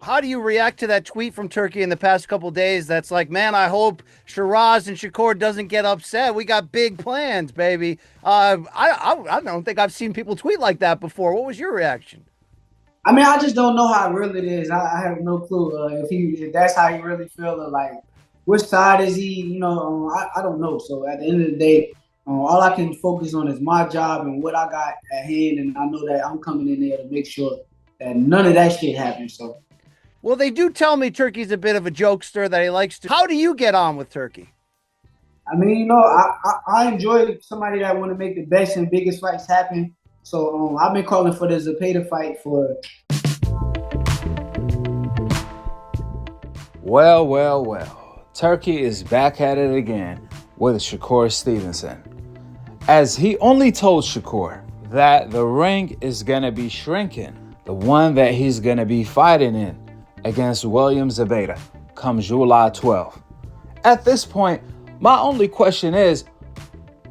How do you react to that tweet from Turkey in the past couple days? That's like, man, I hope Shiraz and Shakur doesn't get upset. We got big plans, baby. I don't think I've seen people tweet like that before. What was your reaction? I mean, I just don't know how real it is. I have no clue if that's how he really feel or like which side is he. I don't know. So at the end of the day, all I can focus on is my job and what I got at hand, and I know that I'm coming in there to make sure that none of that shit happens. So Well, they do tell me Turkey's a bit of a jokester that he likes to. How do you get on with Turkey? I mean, I enjoy somebody that want to make the best and biggest fights happen. So I've been calling for the Zepeda fight for. Well, well, well. Turkey is back at it again with Shakur Stevenson. As he only told Shakur that the ring is going to be shrinking, the one that he's going to be fighting in against William Zepeda come July 12th. At this point, my only question is,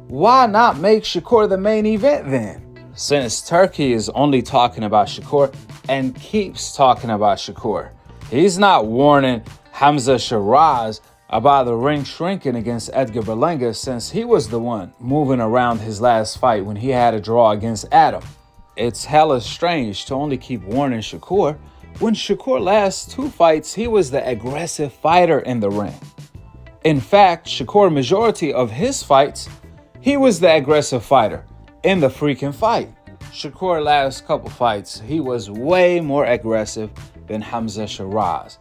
why not make Shakur the main event then? Since Turkey is only talking about Shakur and keeps talking about Shakur, he's not warning Hamza Shiraz about the ring shrinking against Edgar Berlanga since he was the one moving around his last fight when he had a draw against Adam. It's hella strange to only keep warning Shakur when Shakur last two fights he was the aggressive fighter in the ring. In fact, Shakur majority of his fights he was the aggressive fighter in the freaking fight. Shakur last couple fights he was way more aggressive than Hamza Shiraz.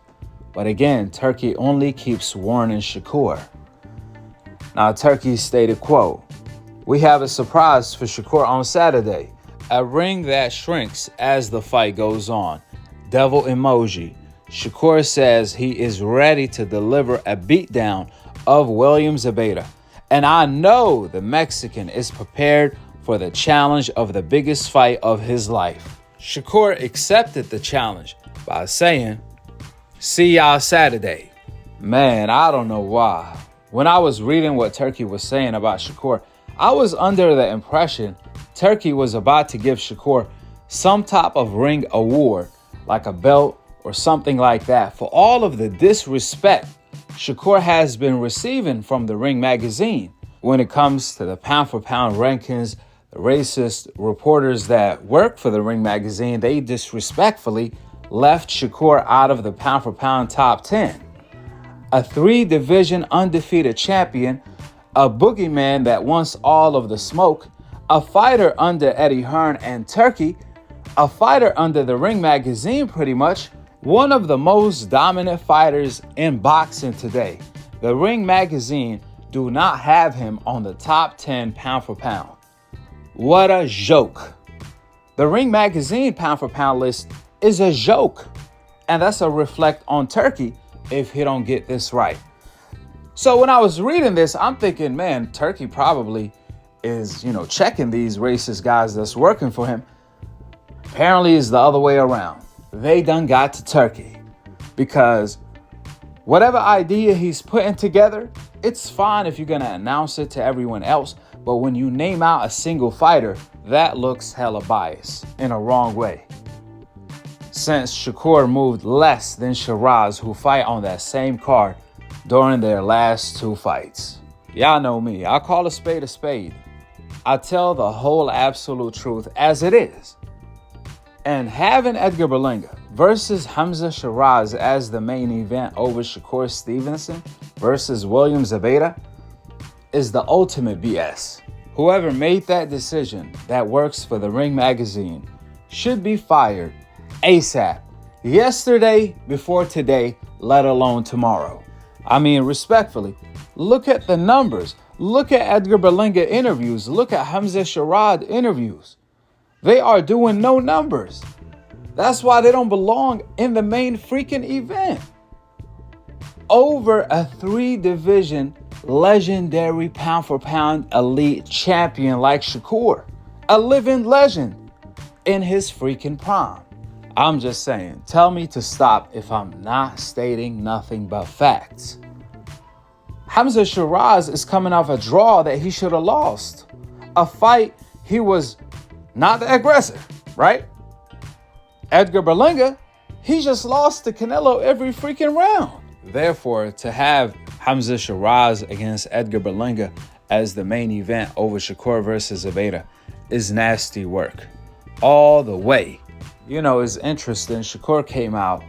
But again, Turkey only keeps warning Shakur. Now, Turkey stated, quote, "We have a surprise for Shakur on Saturday. A ring that shrinks as the fight goes on. Devil emoji. Shakur says he is ready to deliver a beatdown of William Zepeda. And I know the Mexican is prepared for the challenge of the biggest fight of his life." Shakur accepted the challenge by saying, "See y'all Saturday." Man, I don't know why. When I was reading what Turkey was saying about Shakur, I was under the impression Turkey was about to give Shakur some type of ring award, like a belt or something like that, for all of the disrespect Shakur has been receiving from the Ring magazine. When it comes to the pound for pound rankings, the racist reporters that work for the Ring magazine, they disrespectfully left Shakur out of the pound for pound top 10. A 3-division undefeated champion, a boogeyman that wants all of the smoke, a fighter under Eddie Hearn and Turkey, a fighter under the Ring magazine pretty much, one of the most dominant fighters in boxing today. The Ring magazine do not have him on the top 10 pound for pound. What a joke. The Ring magazine pound for pound list is a joke. And that's a reflect on Turkey if he don't get this right. So when I was reading this, I'm thinking, man, Turkey probably is, checking these racist guys that's working for him. Apparently it's the other way around. They done got to Turkey because whatever idea he's putting together, it's fine if you're going to announce it to everyone else. But when you name out a single fighter, that looks hella biased in a wrong way. Since Shakur moved less than Shiraz, who fight on that same card during their last two fights. Y'all know me. I call a spade a spade. I tell the whole absolute truth as it is. And having Edgar Berlanga versus Hamza Shiraz as the main event over Shakur Stevenson versus William Zepeda is the ultimate BS. Whoever made that decision that works for the Ring magazine should be fired ASAP. Yesterday before today, let alone tomorrow. I mean, respectfully, look at the numbers. Look at Edgar Berlanga interviews. Look at Hamza Shiraz interviews. They are doing no numbers. That's why they don't belong in the main freaking event. Over a 3-division legendary pound for pound elite champion like Shakur, a living legend in his freaking prime. I'm just saying, tell me to stop if I'm not stating nothing but facts. Hamza Shiraz is coming off a draw that he should have lost. A fight he was not aggressive, right? Edgar Berlanga, He just lost to Canelo every freaking round. Therefore, to have Hamza Shiraz against Edgar Berlanga as the main event over Shakur versus Zepeda is nasty work. All the way. You know, it's interesting. Shakur came out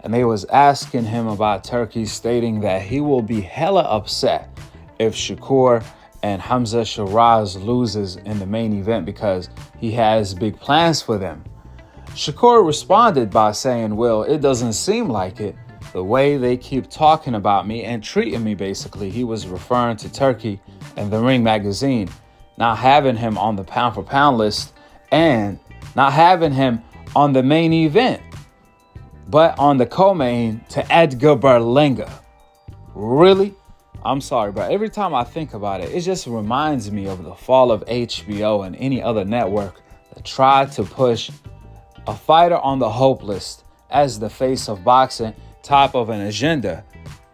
and they was asking him about Turki, stating that he will be hella upset if Shakur and Hamza Shiraz loses in the main event because he has big plans for them. Shakur responded by saying, well, it doesn't seem like it. The way they keep talking about me and treating me, basically. He was referring to Turki and the Ring magazine, not having him on the pound for pound list and not having him on the main event, but on the co-main to Edgar Berlanga. Really? I'm sorry, but every time I think about it, it just reminds me of the fall of HBO and any other network that tried to push a fighter on the hope list as the face of boxing, top of an agenda,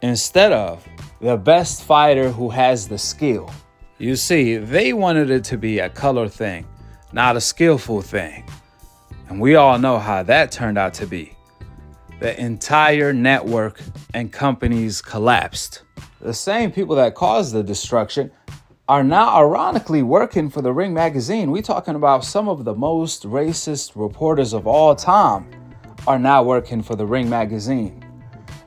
instead of the best fighter who has the skill. You see, they wanted it to be a color thing, not a skillful thing. And we all know how that turned out to be. The entire network and companies collapsed. The same people that caused the destruction are now ironically working for the Ring magazine. We're talking about some of the most racist reporters of all time are now working for the Ring magazine.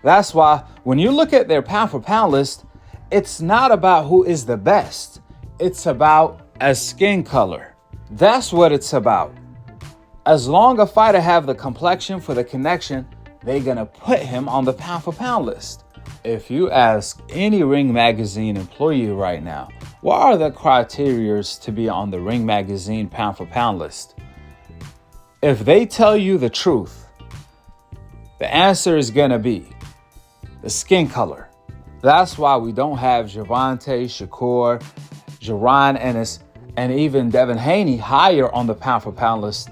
That's why when you look at their pound for pound list, it's not about who is the best. It's about a skin color. That's what it's about. As long as a fighter have the complexion for the connection, they're gonna put him on the pound for pound list. If you ask any Ring magazine employee right now, what are the criteria to be on the Ring magazine pound for pound list? If they tell you the truth, the answer is gonna be the skin color. That's why we don't have Gervonta, Shakur, Jaron Ennis, and even Devin Haney higher on the pound for pound list.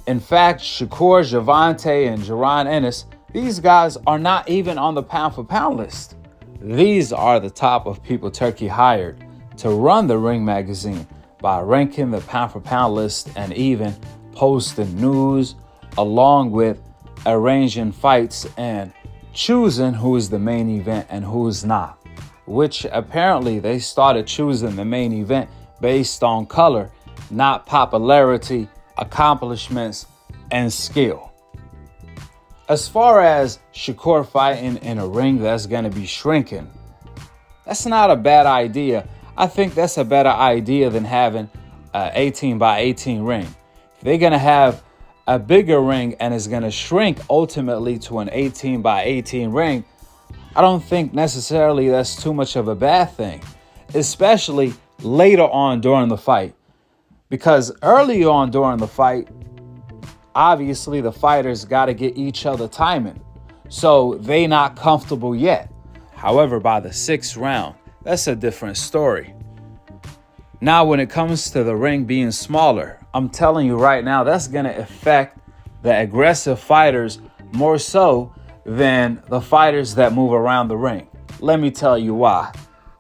In fact, Shakur, Gervonta, and Jaron Ennis, these guys are not even on the pound for pound list. These are the top of people Turki hired to run the Ring magazine by ranking the pound for pound list and even posting news along with arranging fights and choosing who is the main event and who is not, which apparently they started choosing the main event based on color, not popularity, accomplishments, and skill. As far as Shakur fighting in a ring that's going to be shrinking, that's not a bad idea. I think that's a better idea than having an 18 by 18 ring. If they're going to have a bigger ring and it's going to shrink ultimately to an 18 by 18 ring, I don't think necessarily that's too much of a bad thing, especially later on during the fight. Because early on during the fight, obviously the fighters got to get each other timing, so they not comfortable yet. However, by the 6th round, that's a different story. Now, when it comes to the ring being smaller, I'm telling you right now, that's going to affect the aggressive fighters more so than the fighters that move around the ring. Let me tell you why.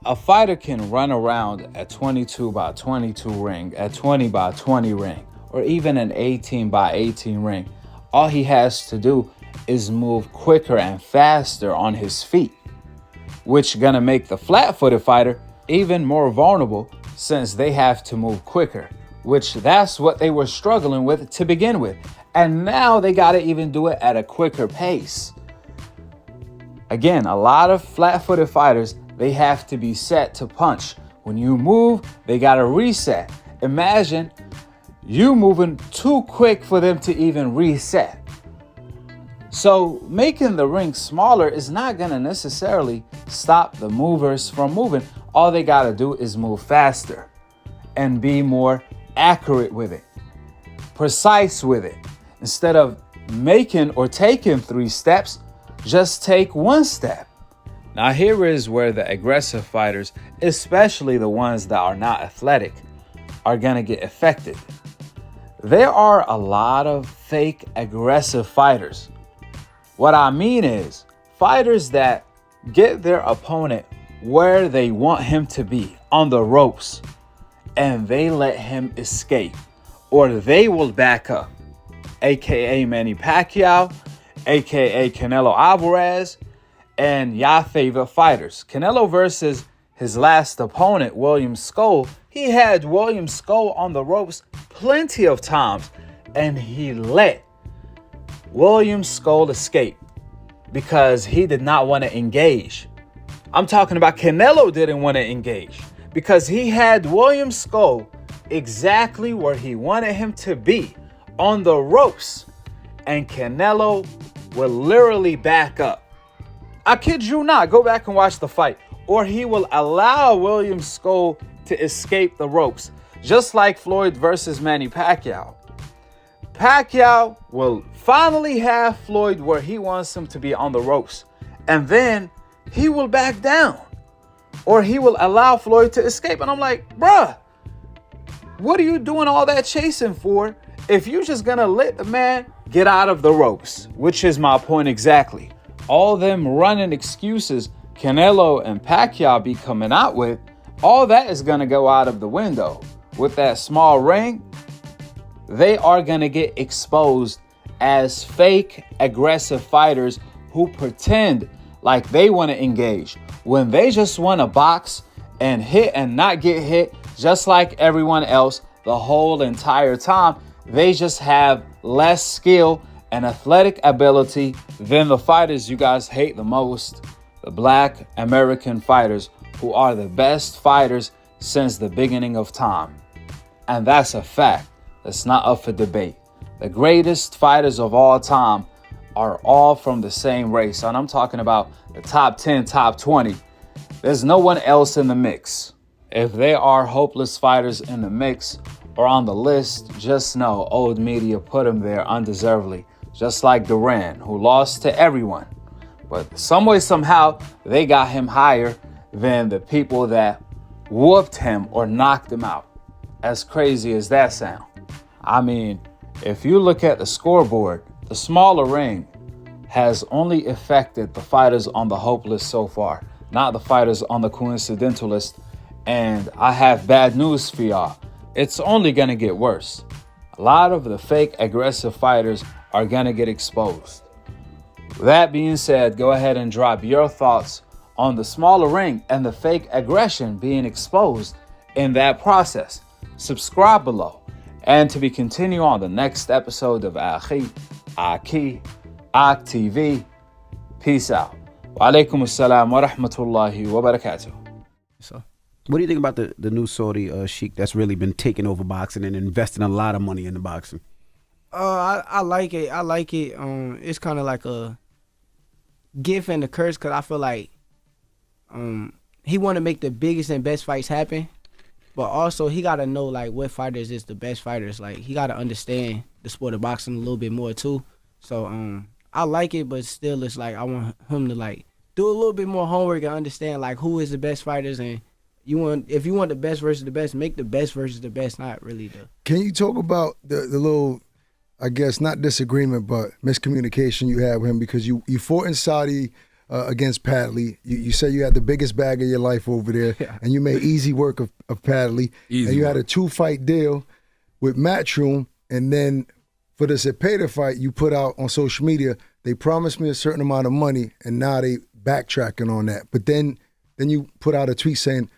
A fighter can run around a 22 by 22 ring, a 20 by 20 ring, or even an 18 by 18 ring. All he has to do is move quicker and faster on his feet, which gonna make the flat-footed fighter even more vulnerable since they have to move quicker, which that's what they were struggling with to begin with. And now they gotta even do it at a quicker pace. Again, a lot of flat-footed fighters, they have to be set to punch. When you move, they gotta reset. Imagine you moving too quick for them to even reset. So making the ring smaller is not gonna necessarily stop the movers from moving. All they gotta do is move faster and be more accurate with it, precise with it. Instead of making or taking 3 steps, just take 1 step. Now here is where the aggressive fighters, especially the ones that are not athletic, are gonna get affected. There are a lot of fake aggressive fighters. What I mean is fighters that get their opponent where they want him to be, on the ropes, and they let him escape, or they will back up, aka Manny Pacquiao aka Canelo Alvarez, and y'all favorite fighters. Canelo versus his last opponent, William Scoe. He had William Scoe on the ropes plenty of times, and he let William Scoe escape because he did not want to engage. I'm talking about Canelo didn't want to engage because he had William Scoe exactly where he wanted him to be, on the ropes, and Canelo will literally back up. I kid you not, go back and watch the fight. Or he will allow William Scoe to escape the ropes, just like Floyd versus Manny Pacquiao. Pacquiao will finally have Floyd where he wants him to be, on the ropes, and then he will back down, or he will allow Floyd to escape. And I'm like, bruh, what are you doing all that chasing for if you just gonna let the man get out of the ropes? Which is my point exactly. All them running excuses Canelo and Pacquiao be coming out with, all that is gonna go out of the window. With that small ring, they are gonna get exposed as fake aggressive fighters who pretend like they want to engage when they just want to box and hit and not get hit just like everyone else the whole entire time. They just have less skill and athletic ability than the fighters you guys hate the most, the Black American fighters, who are the best fighters since the beginning of time. And that's a fact. That's not up for debate. The greatest fighters of all time are all from the same race. And I'm talking about the top 10, top 20. There's no one else in the mix. If there are hopeless fighters in the mix or on the list, just know old media put them there undeservedly. Just like Duran, who lost to everyone. But some way, somehow, they got him higher than the people that whooped him or knocked him out. As crazy as that sound. I mean, if you look at the scoreboard, the smaller ring has only affected the fighters on the hope list so far, not the fighters on the coincidental list. And I have bad news for y'all. It's only gonna get worse. A lot of the fake aggressive fighters are gonna get exposed. That being said, go ahead and drop your thoughts on the smaller ring and the fake aggression being exposed in that process. Subscribe below. And to be continued on the next episode of Akhi, Akhi TV. Peace out. Wa alaikum assalam wa rahmatullahi wa barakatuh. So, what do you think about the new Saudi sheik that's really been taking over boxing and investing a lot of money into boxing? I like it. I like it. It's kind of like a gift and a curse, because I feel like he want to make the biggest and best fights happen, but also he got to know like what fighters is the best fighters. Like he got to understand the sport of boxing a little bit more too. So I like it, but still it's like I want him to like do a little bit more homework and understand like who is the best fighters, and if you want the best versus the best, make the best versus the best, not really the. Can you talk about the little, I guess not disagreement, but miscommunication you had with him, because you fought in Saudi against Padley. You said you had the biggest bag of your life over there, yeah, and you made easy work of Padley. Easy and you work. Had a 2-fight deal with Matchroom, and then for the Zepeda fight you put out on social media, they promised me a certain amount of money, and now they backtracking on that. But then you put out a tweet saying,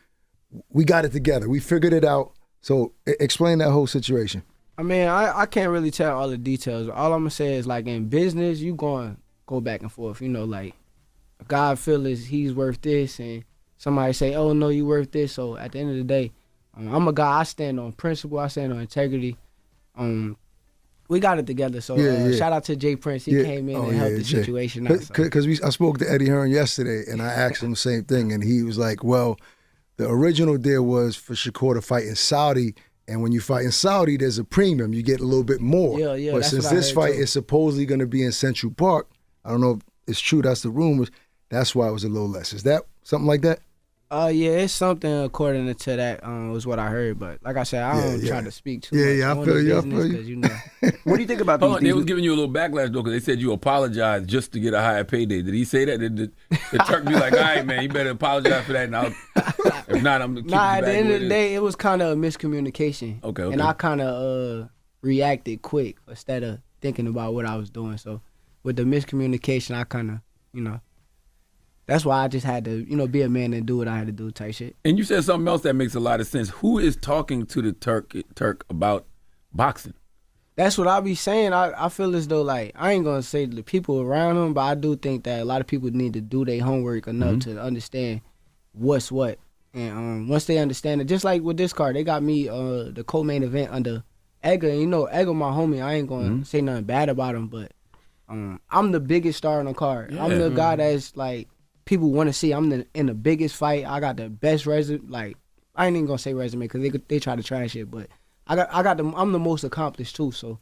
we got it together, we figured it out. So explain that whole situation. I mean, I can't really tell all the details. All I'm gonna say is like in business, you go back and forth. You know, like a guy feel he's worth this, and somebody say, oh no, you worth this. So at the end of the day, I'm a guy. I stand on principle. I stand on integrity. We got it together. So shout out to Jay Prince. He came in and helped the situation out. Because I spoke to Eddie Hearn yesterday, and I asked him the same thing, and he was like, well, the original deal was for Shakur to fight in Saudi. And when you fight in Saudi, there's a premium. You get a little bit more. Yeah, but since this fight is supposedly going to be in Central Park, I don't know if it's true, that's the rumors, that's why it was a little less. Is that something like that? Yeah, it's something according to that was what I heard. But like I said, I don't try to speak too much. Yeah, I feel you. You know. What do you think about these? They was giving you a little backlash, though, because they said you apologized just to get a higher payday. Did he say that? Did the Turk be like, all right, man, you better apologize for that, and if not, I'm going to keep you back. At the end of the day, it was kind of a miscommunication. Okay. And I kind of reacted quick instead of thinking about what I was doing. So with the miscommunication, I kind of, you know, that's why I just had to, you know, be a man and do what I had to do type shit. And you said something else that makes a lot of sense. Who is talking to the Turk about boxing? That's what I be saying. I feel as though, like, I ain't gonna say the people around him, but I do think that a lot of people need to do their homework enough to understand what's what. And once they understand it, just like with this card, they got me the co-main event under Edgar. And you know, Edgar my homie, I ain't gonna say nothing bad about him, but I'm the biggest star on the card. Yeah. I'm the guy that's like people want to see. I'm in the biggest fight. I got the best resume. Like, I ain't even gonna say resume because they try to trash it, but I'm the most accomplished too. So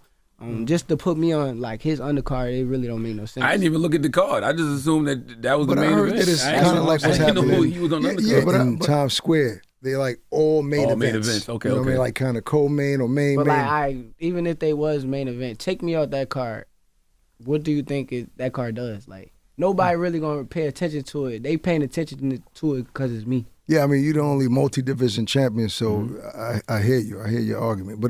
just to put me on like his undercard, it really don't make no sense. I didn't even look at the card. I just assumed that was But the I main heard event. that it's I kind of like what's didn't know happening. he was on the undercard. Yeah, but in Times Square, they like all main All main events. events. Okay, you know what I mean? okay. Like kind of co-main or main. But main. like even if they was main event, take me out that card. What do you think that card does? Like nobody really gonna pay attention to it. They paying attention to it because it's me. Yeah, I mean, you're the only multi-division champion, so I hear you. I hear your argument. But